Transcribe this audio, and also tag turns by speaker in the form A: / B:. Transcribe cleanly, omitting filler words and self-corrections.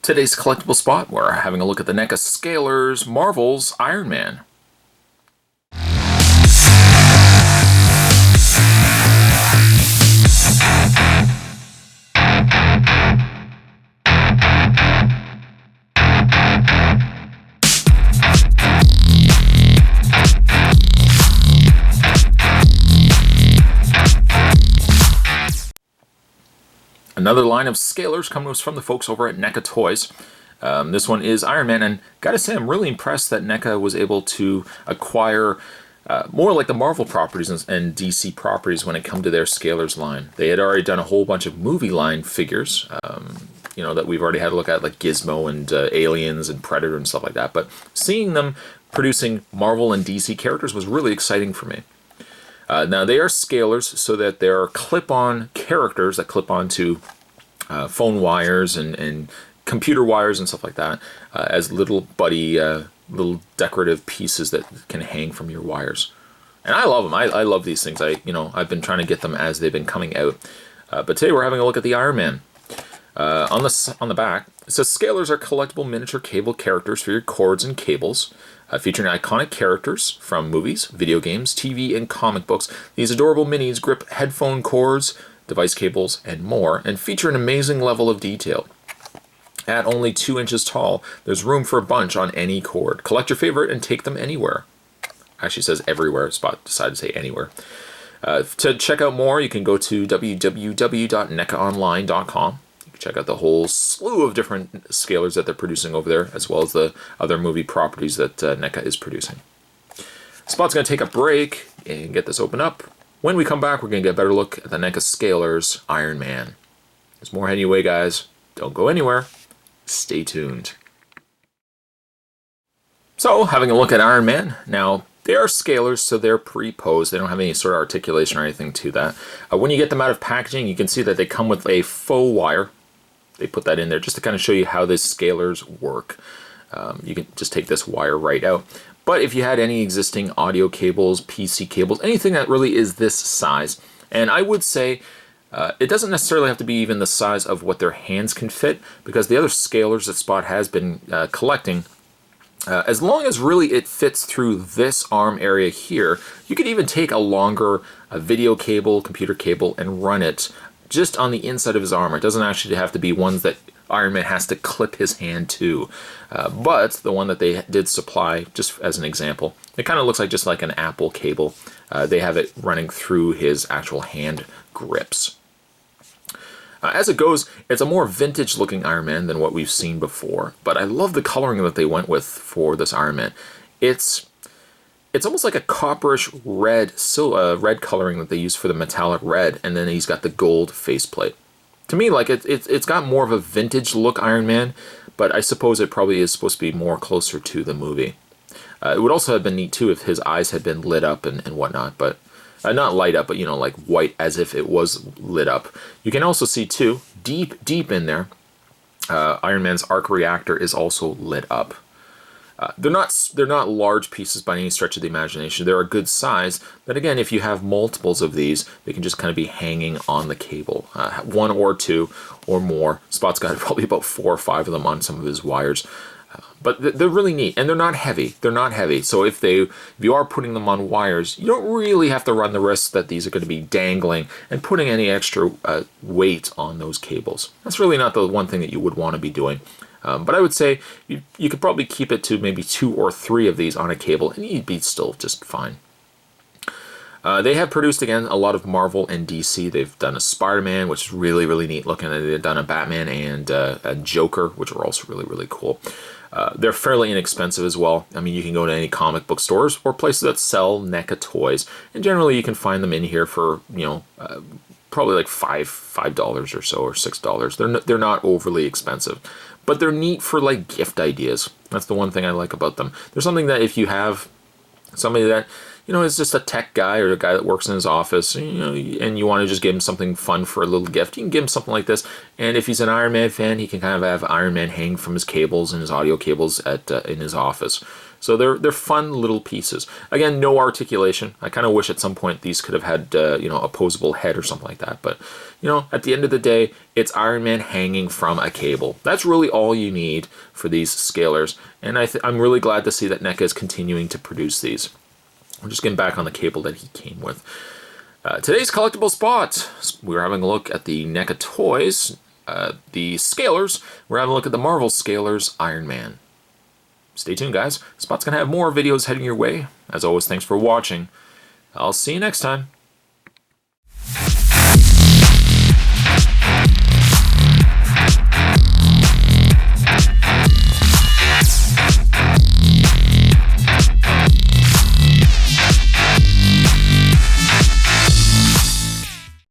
A: Today's collectible spot, we're having a look at the NECA Scalers Marvel's Iron Man. Another line of scalers comes from the folks over at NECA Toys. This one is Iron Man, and gotta say I'm really impressed that NECA was able to acquire more like the Marvel properties and DC properties when it comes to their scalers line. They had already done a whole bunch of movie line figures, that we've already had a look at, like Gizmo and Aliens and Predator and stuff like that. But seeing them producing Marvel and DC characters was really exciting for me. Now they are scalers, so that there are clip-on characters that clip onto phone wires and computer wires and stuff like that, as little little decorative pieces that can hang from your wires. And I love them. I love these things. I've been trying to get them as they've been coming out. But today we're having a look at the Iron Man. On the back, it says scalers are collectible miniature cable characters for your cords and cables, featuring iconic characters from movies, video games, TV, and comic books. These adorable minis grip headphone cords, device cables, and more, and feature an amazing level of detail. At only 2 inches tall, there's room for a bunch on any cord. Collect your favorite and take them anywhere. Actually says everywhere. Spot decided to say anywhere. To check out more, you can go to www.necaonline.com. Check out the whole slew of different scalers that they're producing over there, as well as the other movie properties that NECA is producing. Spot's going to take a break and get this open up. When we come back, we're going to get a better look at the NECA Scalers Iron Man. There's more heading your way, guys. Don't go anywhere. Stay tuned. So, having a look at Iron Man. Now, they are scalers, so they're pre-posed. They don't have any sort of articulation or anything to that. When you get them out of packaging, you can see that they come with a faux wire. They put that in there just to kind of show you how these scalers work. You can just take this wire right out. But if you had any existing audio cables, PC cables, anything that really is this size, and I would say it doesn't necessarily have to be even the size of what their hands can fit, because the other scalers that Spot has been collecting, as long as really it fits through this arm area here, you could even take a longer video cable, computer cable, and run it just on the inside of his armor. It doesn't actually have to be ones that Iron Man has to clip his hand to. But the one that they did supply, just as an example, it kind of looks like just like an Apple cable. They have it running through his actual hand grips. As it goes, it's a more vintage looking Iron Man than what we've seen before, but I love the coloring that they went with for this Iron Man. It's almost like a copperish red, red coloring that they use for the metallic red, and then he's got the gold faceplate. To me, like it's got more of a vintage look Iron Man, but I suppose it probably is supposed to be more closer to the movie. It would also have been neat too if his eyes had been lit up and whatnot, but not light up, but like white as if it was lit up. You can also see too, deep in there, Iron Man's arc reactor is also lit up. They're not large pieces by any stretch of the imagination. They're a good size, but again, if you have multiples of these, they can just kind of be hanging on the cable. 1 or 2 or more. Spot's got probably about 4 or 5 of them on some of his wires. But they're really neat, and they're not heavy. They're not heavy, so if you are putting them on wires, you don't really have to run the risk that these are going to be dangling and putting any extra weight on those cables. That's really not the one thing that you would want to be doing. But I would say you could probably keep it to maybe 2 or 3 of these on a cable, and you'd be still just fine. They have produced, again, a lot of Marvel and DC. They've done a Spider-Man, which is really, really neat looking. They've done a Batman and a Joker, which are also really, really cool. They're fairly inexpensive as well. I mean, you can go to any comic book stores or places that sell NECA toys, and generally you can find them in here for, probably like $5 or so, or $6. They're not overly expensive, but they're neat for like gift ideas. That's the one thing I like about them. There's something that if you have somebody that is just a tech guy or a guy that works in his office, and you want to just give him something fun for a little gift, you can give him something like this. And if he's an Iron Man fan, he can kind of have Iron Man hang from his cables and his audio cables in his office. So they're fun little pieces. Again, no articulation. I kind of wish at some point these could have had you know, opposable head or something like that. But you know, at the end of the day, it's Iron Man hanging from a cable. That's really all you need for these scalers. And I'm really glad to see that NECA is continuing to produce these. I'm just getting back on the cable that he came with. Today's collectible spot, we're having a look at the NECA toys, the scalers. We're having a look at the Marvel scalers Iron Man. Stay tuned, guys. Spot's going to have more videos heading your way. As always, thanks for watching. I'll see you next time.